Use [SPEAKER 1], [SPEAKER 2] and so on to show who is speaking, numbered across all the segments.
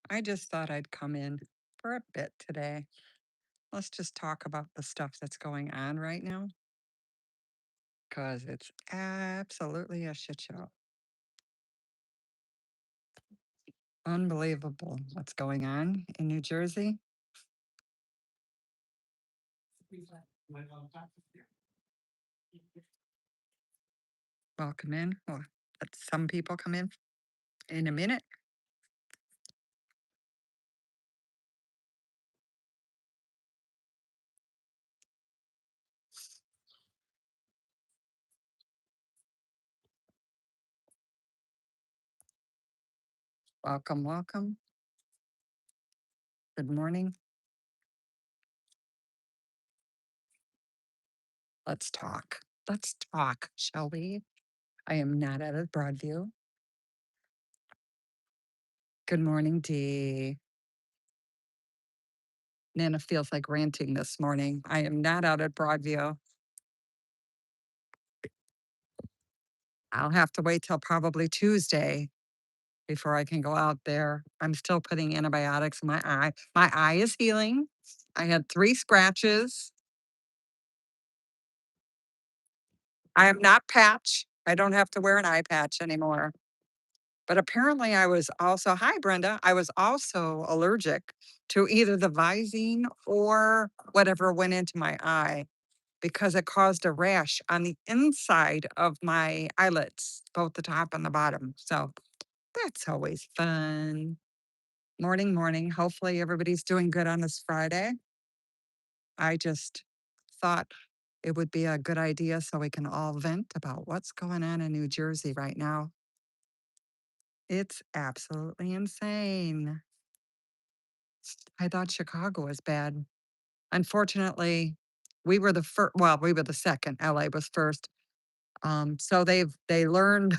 [SPEAKER 1] I just thought I'd come in for a bit today. Let's just talk about the stuff that's going on right now because it's absolutely a shit show. Unbelievable what's going on in New Jersey. Welcome in. Well, let some people come in a minute. Welcome, welcome. Good morning. Let's talk. Let's talk, shall we? I am not out of Broadview. Good morning, Dee. Nana feels like ranting this morning. I am not out at Broadview. I'll have to wait till probably Tuesday before I can go out there. I'm still putting antibiotics in my eye. My eye is healing. I had 3 scratches. I am not patch. I don't have to wear an eye patch anymore. But apparently I was also, hi Brenda, I was also allergic to either the Visine or whatever went into my eye because it caused a rash on the inside of my eyelids, both the top and the bottom. So that's always fun. Morning, morning. Hopefully everybody's doing good on this Friday. I just thought it would be a good idea so we can all vent about what's going on in New Jersey right now. It's absolutely insane. I thought Chicago was bad. Unfortunately, we were the first, well, we were the second. LA was first. So they learned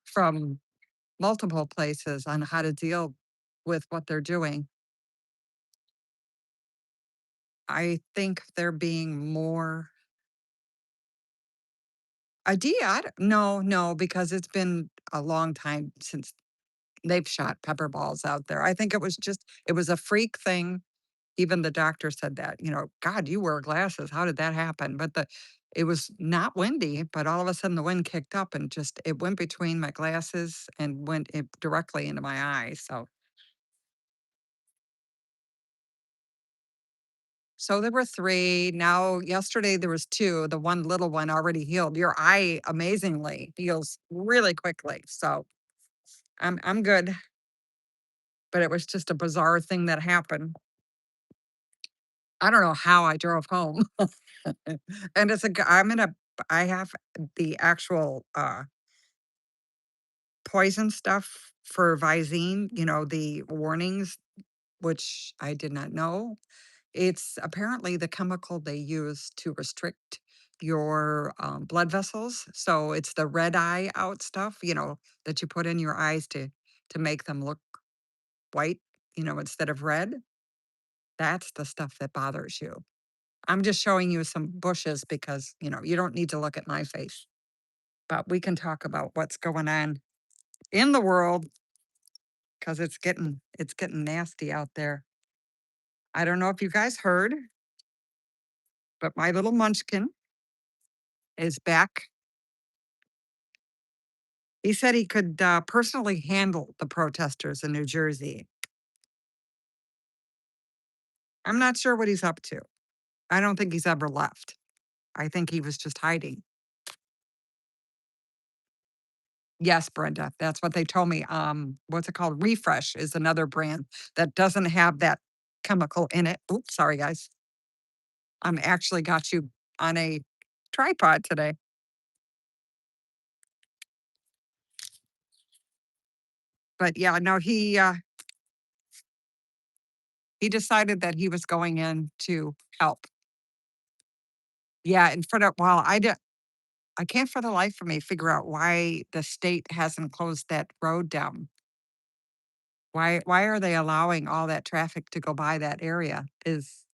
[SPEAKER 1] from multiple places on how to deal with what they're doing. I think they're being more idea. No, no, because it's been a long time since they've shot pepper balls out there. I think it was a freak thing. Even the doctor said that, God, you wear glasses. How did that happen? But it was not windy, but all of a sudden the wind kicked up and just it went between my glasses and directly into my eye. So there were 3. Now yesterday there was 2. The one little one already healed. Your eye amazingly heals really quickly. So I'm good. But it was just a bizarre thing that happened. I don't know how I drove home. And I have the actual poison stuff for Visine, the warnings, which I did not know. It's apparently the chemical they use to restrict your blood vessels. So it's the red eye out stuff, that you put in your eyes to make them look white, instead of red. That's the stuff that bothers you. I'm just showing you some bushes because, you don't need to look at my face, but we can talk about what's going on in the world because it's getting nasty out there. I don't know if you guys heard, but my little munchkin is back. He said he could personally handle the protesters in New Jersey. I'm not sure what he's up to. I don't think he's ever left. I think he was just hiding. Yes, Brenda, that's what they told me. What's it called? Refresh is another brand that doesn't have that chemical in it. Oops, sorry guys. I'm actually got you on a tripod today. But yeah, no, he decided that he was going in to help. Yeah, in front of well, I can't for the life of me figure out why the state hasn't closed that road down. Why are they allowing all that traffic to go by that area is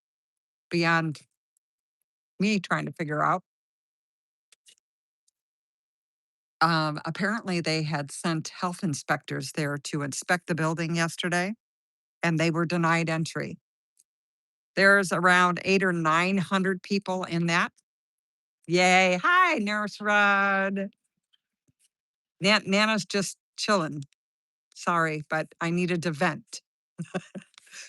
[SPEAKER 1] beyond me trying to figure out. Apparently they had sent health inspectors there to inspect the building yesterday, and they were denied entry. There's around 8 or 900 people in that. Yay. Hi, Nurse Rod. Nana's just chilling. Sorry, but I needed to vent.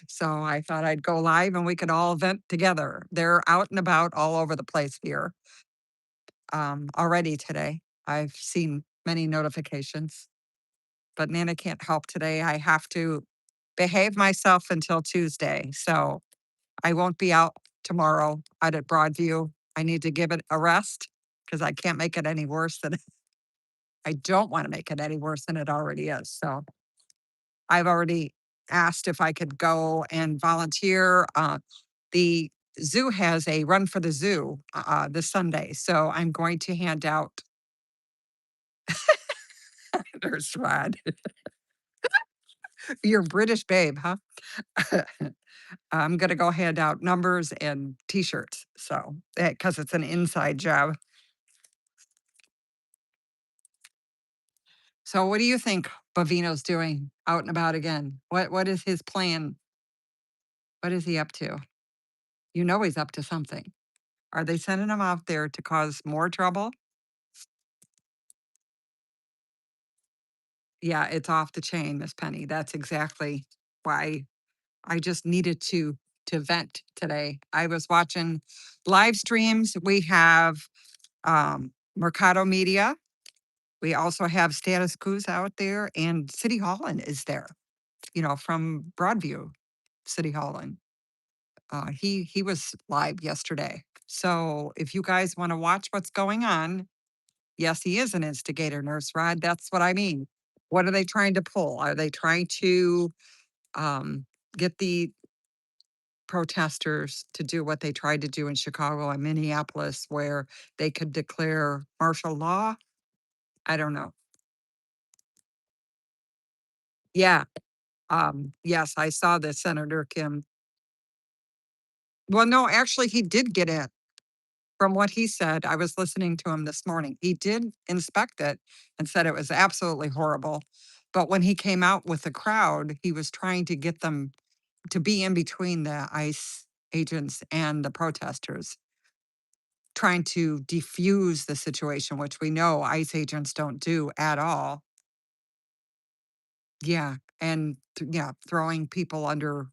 [SPEAKER 1] So I thought I'd go live and we could all vent together. They're out and about all over the place here already today. I've seen many notifications, but Nana can't help today. I have to behave myself until Tuesday. So I won't be out tomorrow out at Broadview. I need to give it a rest because I can't make it any worse than I don't want to make it any worse than it already is. So I've already asked if I could go and volunteer. The zoo has a run for the zoo this Sunday. So I'm going to hand out there's Rod. You're British babe, huh? I'm going to go hand out numbers and t-shirts. So, because it's an inside job. So what do you think Bovino's doing out and about again? What is his plan? What is he up to? You know he's up to something. Are they sending him out there to cause more trouble? Yeah, it's off the chain, Miss Penny. That's exactly why I just needed to vent today. I was watching live streams. We have Mercado Media. We also have Status Quo's out there, and City Hallin is there. From Broadview, City Hallin. He was live yesterday. So if you guys want to watch what's going on, yes, he is an instigator, Nurse Rod. That's what I mean. What are they trying to pull? Are they trying to um, get the protesters to do what they tried to do in Chicago and Minneapolis, where they could declare martial law? I don't know. Yeah. Yes, I saw that Senator Kim. Well, no, actually, he did get in. From what he said, I was listening to him this morning. He did inspect it and said it was absolutely horrible. But when he came out with the crowd, he was trying to get them to be in between the ICE agents and the protesters, trying to defuse the situation, which we know ICE agents don't do at all. Yeah, and yeah, throwing people under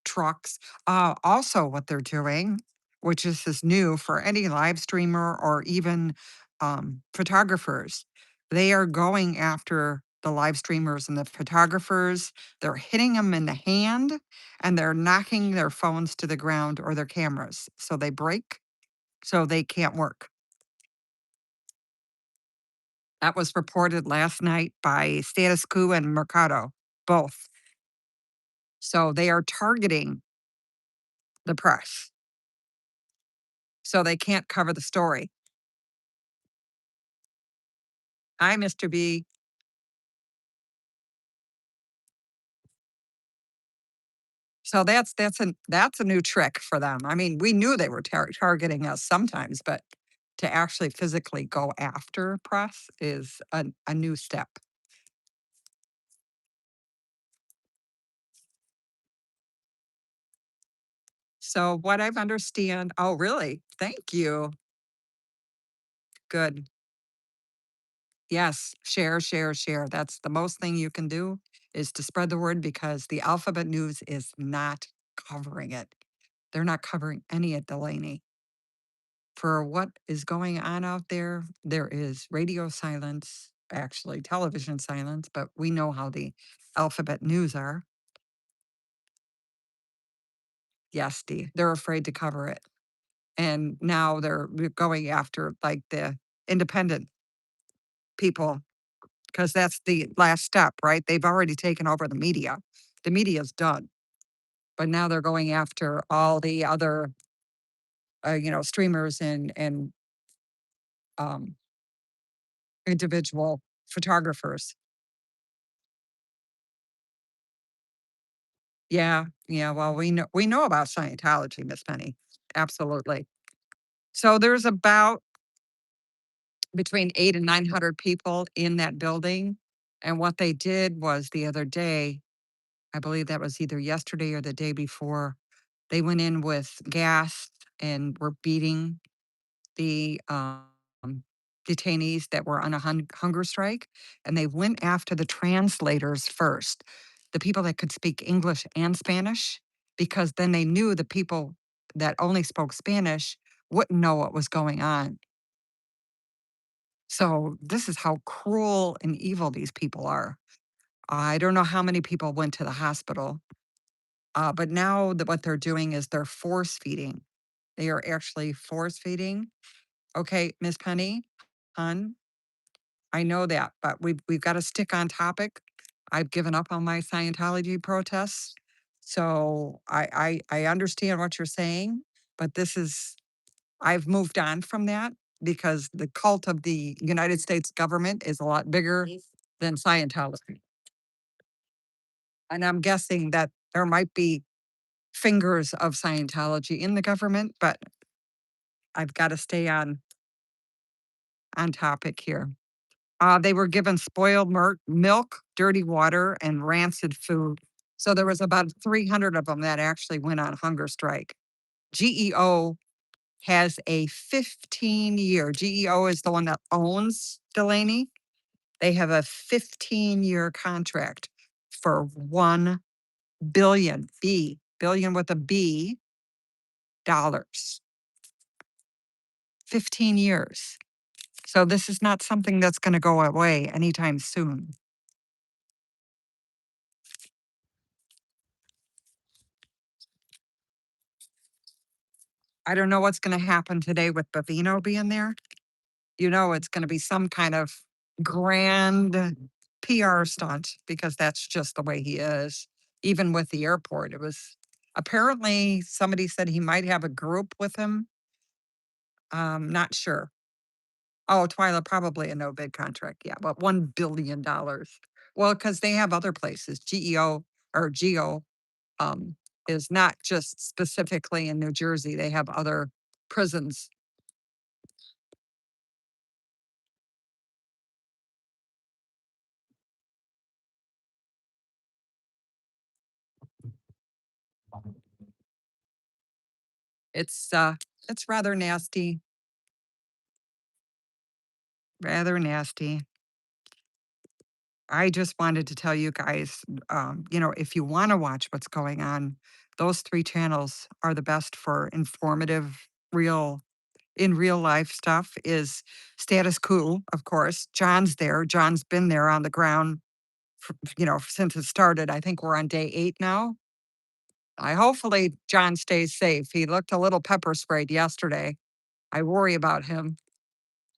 [SPEAKER 1] trucks. Also, what they're doing, which is new for any live streamer or even photographers, they are going after the live streamers and the photographers. They're hitting them in the hand and they're knocking their phones to the ground or their cameras. So they break, so they can't work. That was reported last night by Status Quo and Mercado, both. So they are targeting the press. So they can't cover the story. Hi, Mr. B. So that's a new trick for them. I mean, we knew they were targeting us sometimes, but to actually physically go after press is a new step. So what I've understand, oh really? Thank you. Good. Yes, share, share, share. That's the most thing you can do is to spread the word because the Alphabet News is not covering it. They're not covering any at Delaney. For what is going on out there, there is radio silence, actually television silence, but we know how the Alphabet News are. Yes, Dee, they're afraid to cover it. And now they're going after like the independent people because that's the last step, right? They've already taken over the media. The media's done, but now they're going after all the other, streamers and um, individual photographers. Yeah, yeah. Well, we know about Scientology, Miss Penny. Absolutely. So there's about between 8 and 900 people in that building, and what they did was the other day I believe that was either yesterday or the day before. They went in with gas and were beating the detainees that were on a hunger strike. And they went after the translators first, the people that could speak English and Spanish, because then they knew the people that only spoke Spanish wouldn't know what was going on. So, this is how cruel and evil these people are. I don't know how many people went to the hospital, but now what they're doing is they're force feeding. They are actually force feeding. Okay, Miss Penny, hun, I know that, but we've got to stick on topic. I've given up on my Scientology protests, so I understand what you're saying, but this is I've moved on from that because the cult of the United States government is a lot bigger than Scientology. And I'm guessing that there might be fingers of Scientology in the government, but I've got to stay on topic here. They were given spoiled milk, dirty water, and rancid food. So there was about 300 of them that actually went on hunger strike. GEO has a 15-year. GEO is the one that owns Delaney. They have a 15-year contract for 1 billion, billion with a B, dollars. 15 years. So this is not something that's going to go away anytime soon. I don't know what's going to happen today with Bovino being there. It's going to be some kind of grand PR stunt because that's just the way he is. Even with the airport, it was apparently somebody said he might have a group with him. Not sure. Oh, Twyla, probably a no bid contract. Yeah, but $1 billion. Well, because they have other places. GEO or GEO um, is not just specifically in New Jersey. They have other prisons. It's uh, it's rather nasty. Rather nasty. I just wanted to tell you guys, if you want to watch what's going on, those three channels are the best for informative, real life stuff. Is Status Quo, of course. John's there. John's been there on the ground, since it started. I think we're on day 8 now. I hopefully John stays safe. He looked a little pepper sprayed yesterday. I worry about him.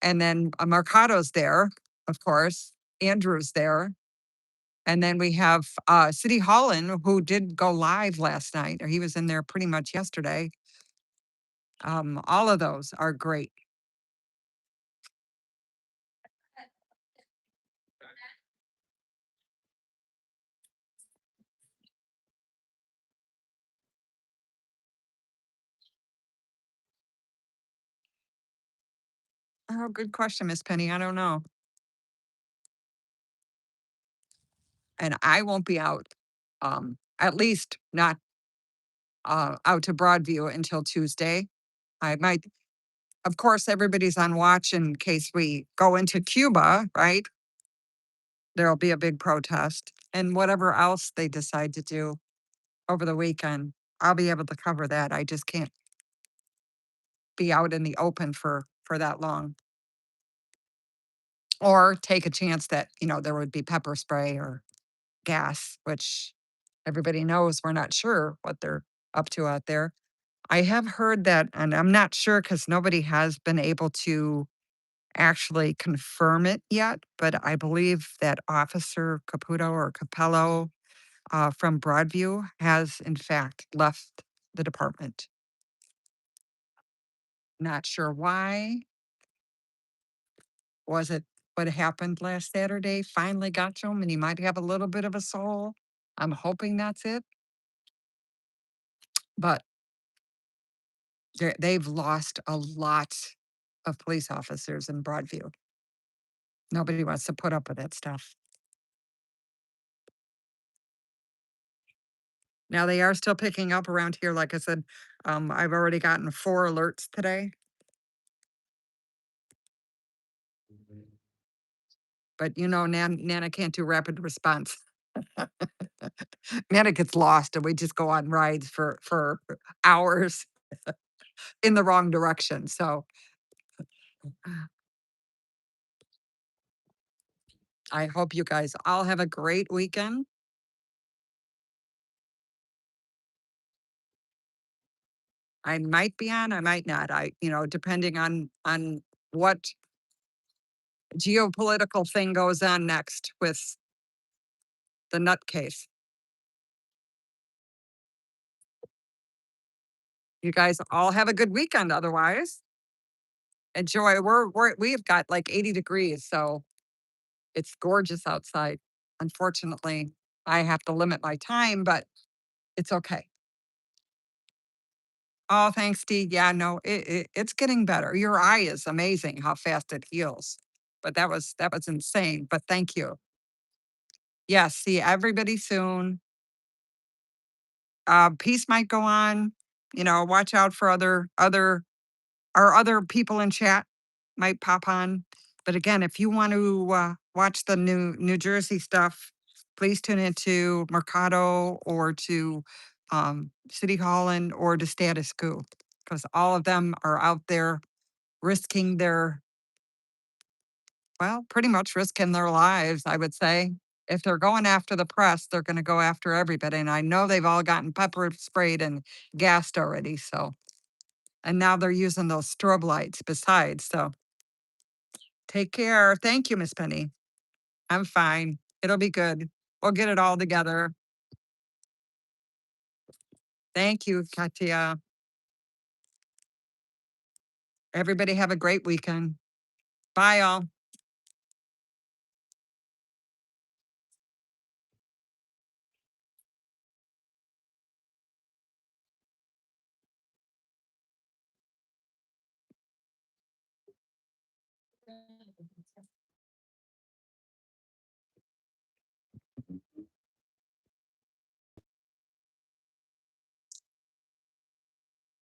[SPEAKER 1] And then Mercado's there, of course. Andrew's there. And then we have City Hallin, who did go live last night, or he was in there pretty much yesterday. All of those are great. Oh, good question, Miss Penny. I don't know. And I won't be out, at least not out to Broadview until Tuesday. I might, of course, everybody's on watch in case we go into Cuba, right? There'll be a big protest and whatever else they decide to do over the weekend. I'll be able to cover that. I just can't be out in the open for that long or take a chance that, there would be pepper spray or gas, which everybody knows we're not sure what they're up to out there. I have heard that, and I'm not sure because nobody has been able to actually confirm it yet, but I believe that Officer Caputo or Capello from Broadview has, in fact, left the department. Not sure why. Was it what happened last Saturday finally got to him and he might have a little bit of a soul? I'm hoping that's it. But they've lost a lot of police officers in Broadview. Nobody wants to put up with that stuff. Now they are still picking up around here, like I said, I've already gotten 4 alerts today, but, Nana can't do rapid response. Nana gets lost, and we just go on rides for hours in the wrong direction, so I hope you guys all have a great weekend. I might be on, I might not. Depending on what geopolitical thing goes on next with the nutcase. You guys all have a good weekend otherwise. Enjoy. We've got like 80 degrees, so it's gorgeous outside. Unfortunately, I have to limit my time, but it's okay. Oh, thanks, Dee. Yeah, no, it's getting better. Your eye is amazing how fast it heals. But that was insane. But thank you. Yes, see everybody soon. Peace might go on. Watch out for other people in chat might pop on. But again, if you want to watch the New Jersey stuff, please tune into Mercado or to City Hall or to Status Quo because all of them are out there risking pretty much risking their lives, I would say. If they're going after the press, they're going to go after everybody. And I know they've all gotten pepper sprayed and gassed already. And now they're using those strobe lights besides. So take care. Thank you, Miss Penny. I'm fine. It'll be good. We'll get it all together. Thank you, Katia. Everybody have a great weekend. Bye, all.